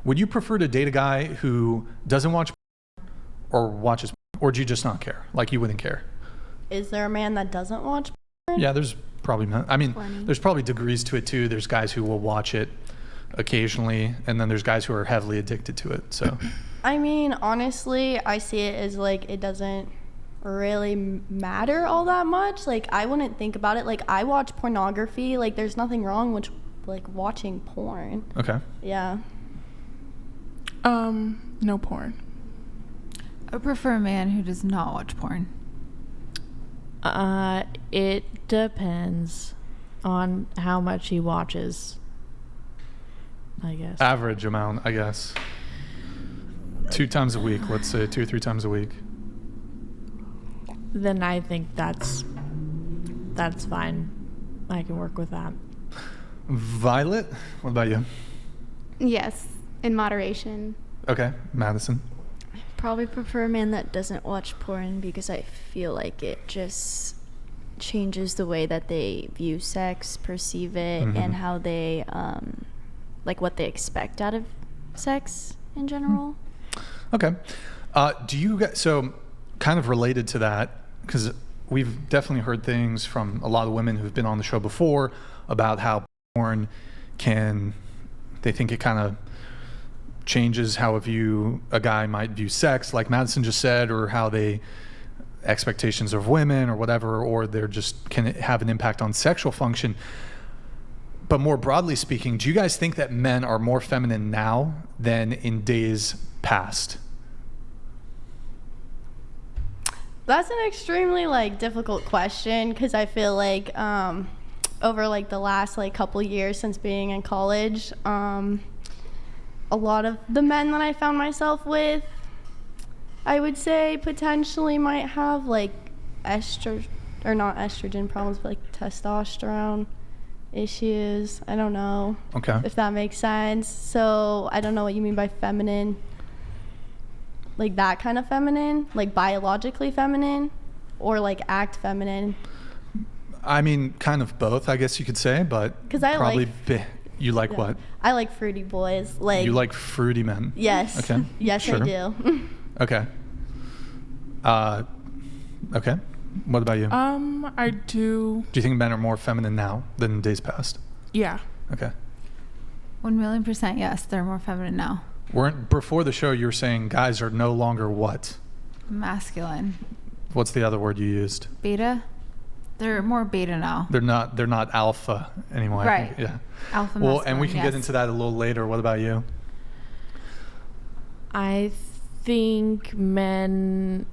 Would you prefer to date a guy who doesn't watch or watches, or do you just not care? Like you wouldn't care? Is there a man that doesn't watch porn? Yeah, there's probably, I mean, Plenty. there's probably degrees to it too. There's guys who will watch it occasionally, and then there's guys who are heavily addicted to it. So, I mean, honestly, I see it as like it doesn't really matter all that much. Like, I wouldn't think about it. Like, I watch pornography. Like, there's nothing wrong with like watching porn. okay. Yeah. No porn. I prefer a man who does not watch porn. It depends on how much he watches, I guess. Average amount, I guess. 2 times a week, let's say 2 or 3 times a week. Then I think that's fine. I can work with that. Violet, what about you? Yes, in moderation. Okay, Madison. Probably prefer a man that doesn't watch porn because I feel like it just changes the way that they view sex, perceive it, and how they, like what they expect out of sex in general. Okay. Do you guys, so kind of related to that, because we've definitely heard things from a lot of women who've been on the show before about how porn they think it kind of changes how a guy might view sex, like Madison just said, or how expectations of women or whatever, or they're just can have an impact on sexual function. But more broadly speaking, do you guys think that men are more feminine now than in days past? That's an extremely like difficult question, because I feel like over like the last like couple years since being in college, a lot of the men that I found myself with, I would say potentially might have like not estrogen problems, but like testosterone issues. I don't know. Okay. If that makes sense. So I don't know what you mean by feminine. Like that kind of feminine, like biologically feminine, or like act feminine. I mean, kind of both, I guess you could say, but 'Cause I probably like- you like Yeah. what? I like fruity boys. Like You like fruity men? Yes. Okay. Yes, Sure. I do. Okay. Okay. What about you? I do. Do you think men are more feminine now than in days past? Yeah. Okay. 1,000,000% yes, they're more feminine now. Before the show, you were saying guys are no longer what? Masculine. What's the other word you used? Beta? They're more beta now. They're not alpha anymore. I Right. think. Yeah. Alpha Well, masculine, and we can get yes. into that a little later. What about you? I think men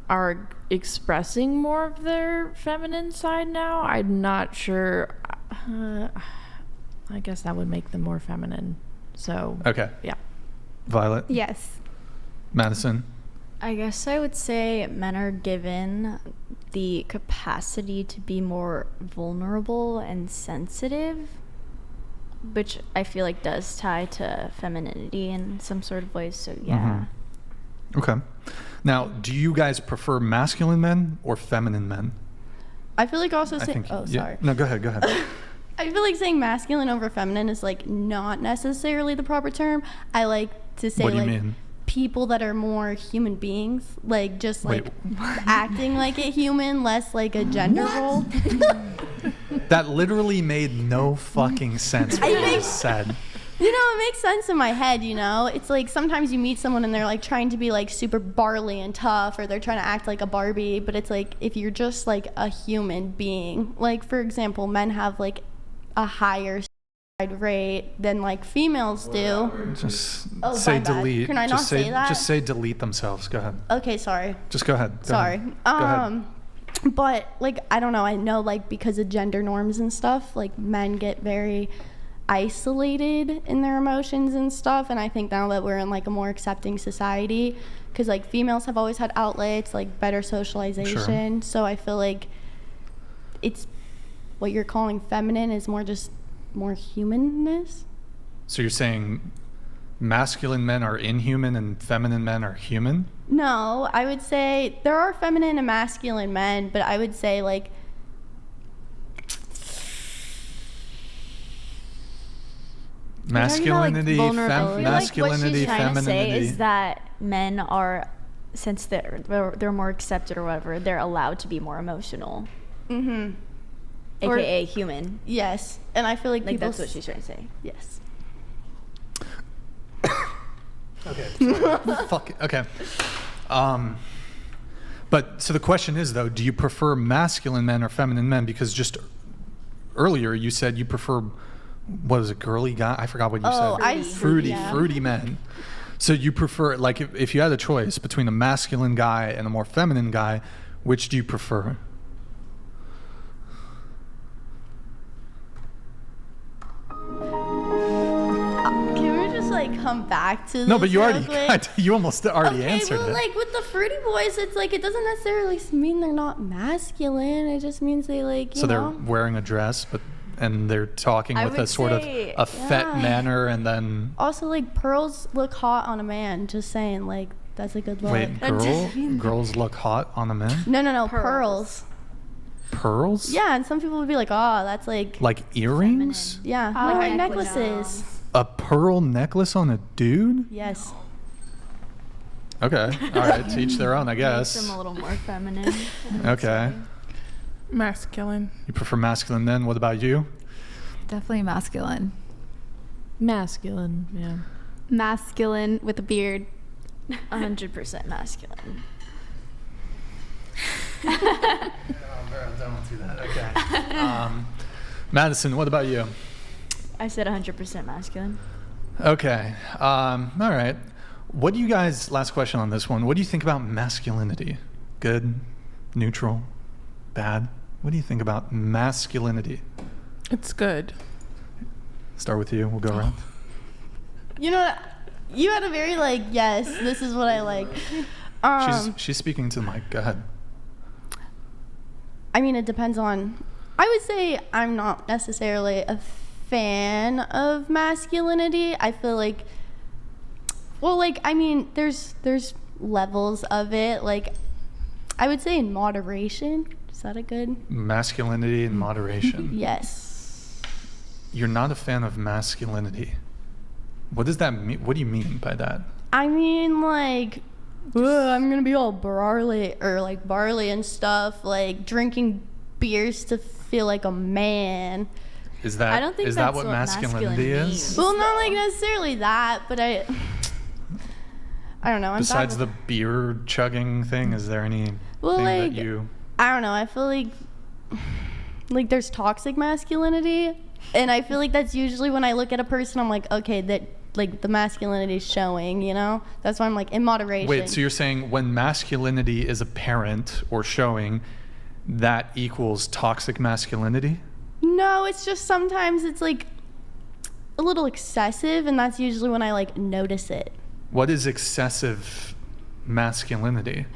are expressing more of their feminine side now. I'm not sure. I guess that would make them more feminine. So, Okay. yeah. Violet? Yes. Madison? I guess I would say men are given the capacity to be more vulnerable and sensitive, which I feel like does tie to femininity in some sort of ways. So yeah. Okay. Now, do you guys prefer masculine men or feminine men? I feel like also I saying, think. Yeah. sorry. No, go ahead. Go ahead. I feel like saying masculine over feminine is like not necessarily the proper term. I like to say What do you like mean? people that are more human beings, like just like Wait. acting like a human, less like a gender role. That literally made no fucking sense what you think- just said. You know, it makes sense in my head, you know? It's like sometimes you meet someone and they're like trying to be like super barley and tough, or they're trying to act like a Barbie, but it's like if you're just like a human being, like for example, men have like a higher suicide rate than like females do. Just Oh, say my bad. delete. Can I just not say that? Just say delete themselves. Go ahead. Okay, sorry. Just go ahead. Go Sorry. ahead. Go ahead. But like I don't know, I know like because of gender norms and stuff, like men get very isolated in their emotions and stuff, and I think now that we're in like a more accepting society, because like females have always had outlets, like better socialization, so I feel like it's what you're calling feminine is more just more humanness. So you're saying masculine men are inhuman and feminine men are human? No, I would say there are feminine and masculine men, but I would say like Masculinity, vulnerability. I feel like masculinity, what she's trying to say femininity. is that men are, since they're more accepted or whatever, they're allowed to be more emotional, Mm-hmm. Or- aka human. Yes, and I feel like Like people. that's what she's trying to say. Yes. Okay. Fuck it. Okay. But so the question is though, do you prefer masculine men or feminine men? Because just earlier you said you prefer, what is it, girly guy? I forgot what you Oh, said. Fruity yeah. men. So you prefer, like, if you had a choice between a masculine guy and a more feminine guy, which do you prefer? Can we just like come back to this? No, but you real already quick? you almost already Okay, answered well, it. like with the fruity boys, it's like it doesn't necessarily mean they're not masculine. It just means they like you So they're know. wearing a dress, and they're talking I with a would sort of say, a fet yeah. manner, and then Also, like pearls look hot on a man. Just saying, like that's a good look. wait, girls look hot on a man. No, Pearls. pearls. Pearls? Yeah, and some people would be like, oh, that's like Like earrings? yeah, Oh, like necklaces. necklaces. A pearl necklace on a dude? Yes. Okay. All right. To each their own, I Makes guess. them a little more feminine. I would Okay. say. Masculine. You prefer masculine men. What about you? Definitely masculine. Masculine, yeah. Masculine with a beard. 100% masculine. Don't do that. Okay. Madison, what about you? I said 100% masculine. Okay. All right. What do you guys, last question on this one, what do you think about masculinity? Good? Neutral? Bad? What do you think about masculinity? It's good. Start with you. We'll go around. You know, you had a very like yes. This is what I like. She's speaking to the mic. Go ahead. I mean, it depends on. I would say I'm not necessarily a fan of masculinity. I feel like, well, like I mean, there's levels of it. Like, I would say in moderation. Is that a good? Masculinity and moderation. Yes. You're not a fan of masculinity. What does that mean? What do you mean by that? I mean, like, ugh, I'm gonna be all barley or like barley and stuff, like drinking beers to feel like a man. Is that I don't think is that that's what what masculinity masculine is? means. Well, not like necessarily that, but I don't know. I'm Besides bad the beer chugging thing, is there any Well, thing that like, you? I don't know. I feel like there's toxic masculinity, and I feel like that's usually when I look at a person, I'm like, okay, that like the masculinity is showing. You know, that's why I'm like in moderation. Wait, so you're saying when masculinity is apparent or showing, that equals toxic masculinity? No, it's just sometimes it's like a little excessive, and that's usually when I like notice it. What is excessive masculinity?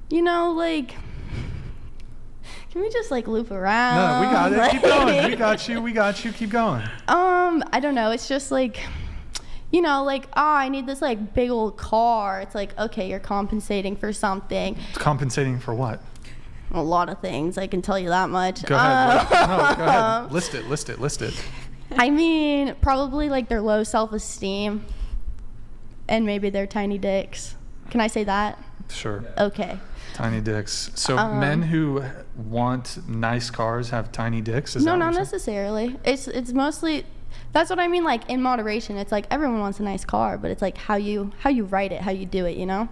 You know, like, can we just like loop around? No, we got it. Like, Keep going. We got you. We got you. Keep going. I don't know. It's just like, you know, like, oh, I need this like big old car. It's like, okay, you're compensating for something. Compensating for what? A lot of things, I can tell you that much. Go ahead. No, go ahead. List it. List it. List it. I mean, probably like their low self-esteem and maybe their tiny dicks. Can I say that? Sure. Okay. Tiny dicks. So men who want nice cars have tiny dicks? Is No, that what not you're saying? necessarily. It's mostly, that's what I mean, like in moderation. It's like everyone wants a nice car, but it's like how you write it, how you do it, you know?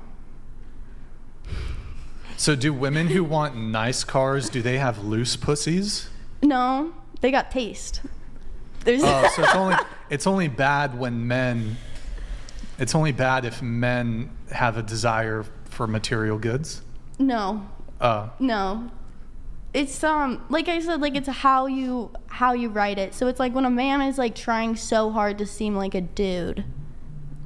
So do women who want nice cars, do they have loose pussies? No, they got taste. There's Oh, so it's only bad when men. It's only bad if men have a desire for material goods. no. No. It's like I said, like it's how you write it. So it's like when a man is like trying so hard to seem like a dude,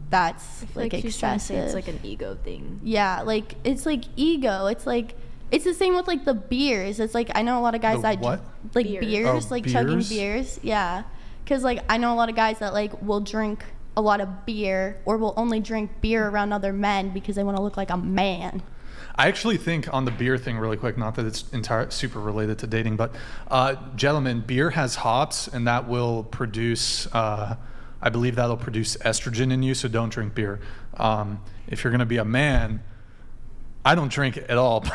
that's like she's trying to say excessive. it's like an ego thing. Yeah, like it's like ego. It's like it's the same with like the beers. It's like I know a lot of guys The that what? like Beers. beers, Oh, like chugging beers? beers. Yeah, because like I know a lot of guys that like will drink a lot of beer or will only drink beer around other men because they want to look like a man. I actually think on the beer thing really quick, not that it's super related to dating, but gentlemen, beer has hops and that will produce I believe that'll produce estrogen in you, so don't drink beer. If you're going to be a man, I don't drink at all.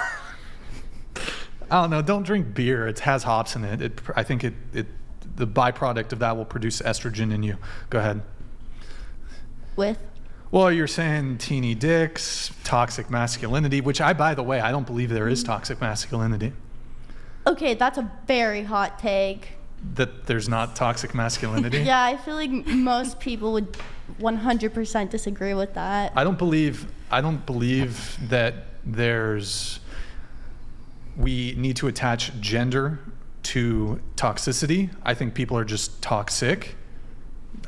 I don't know. Don't drink beer. It has hops in it. I think the byproduct of that will produce estrogen in you. Go ahead. With? Well, you're saying teeny dicks, toxic masculinity, which by the way, I don't believe there is toxic masculinity. Okay, that's a very hot take. That there's not toxic masculinity? Yeah, I feel like most people would 100% disagree with that. I don't believe that we need to attach gender to toxicity. I think people are just toxic.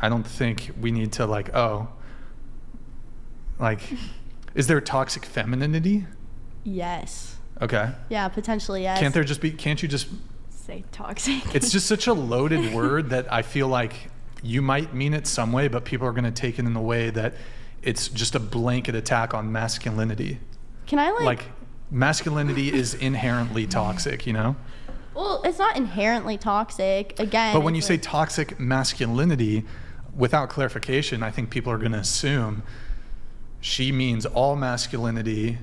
I don't think we need to is there toxic femininity? Yes. Okay. Yeah, potentially yes. Can't you just Say toxic. It's just such a loaded word that I feel like you might mean it some way, but people are going to take it in the way that it's just a blanket attack on masculinity. Can I like masculinity is inherently toxic, you know? Well, it's not inherently toxic. Again. But when you it's say toxic masculinity, without clarification, I think people are going to assume she means all masculinity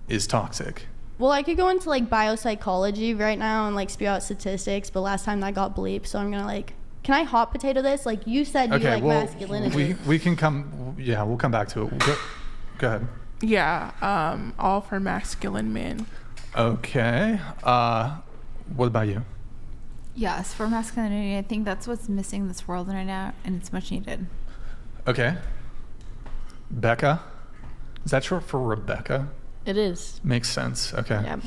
is toxic. Well, I could go into biopsychology right now and spew out statistics, but last time that got bleeped, so I'm gonna can I hot potato this? You said you like masculinity. We can come. Yeah, we'll come back to it. Go ahead. Yeah, all for masculine men. Okay. What about you? Yes, for masculinity, I think that's what's missing in this world right now, and it's much needed. Okay. Becca? Is that short for Rebecca? It is. Makes sense. Okay.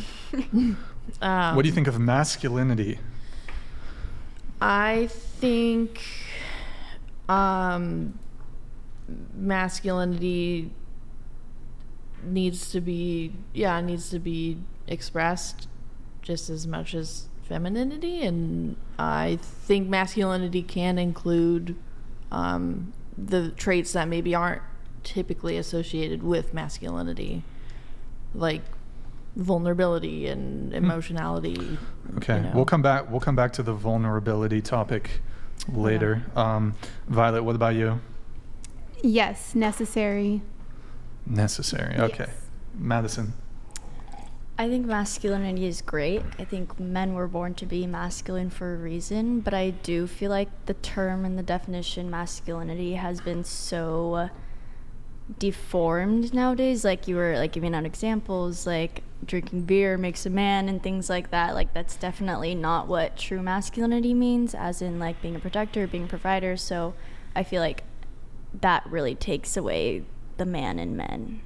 Yeah. What do you think of masculinity? I think masculinity needs to be expressed just as much as femininity, and I think masculinity can include the traits that maybe aren't typically associated with masculinity, like vulnerability and emotionality. Okay, we'll come back to the vulnerability topic later. Violet, what about you? Yes, necessary. Necessary. Okay. Yes. Madison. I think masculinity is great. I think men were born to be masculine for a reason, but I do feel like the term and the definition masculinity has been so deformed nowadays. You were giving out examples drinking beer makes a man and things like that. That's definitely not what true masculinity means, as in being a protector, being a provider. So I feel like that really takes away the man in men.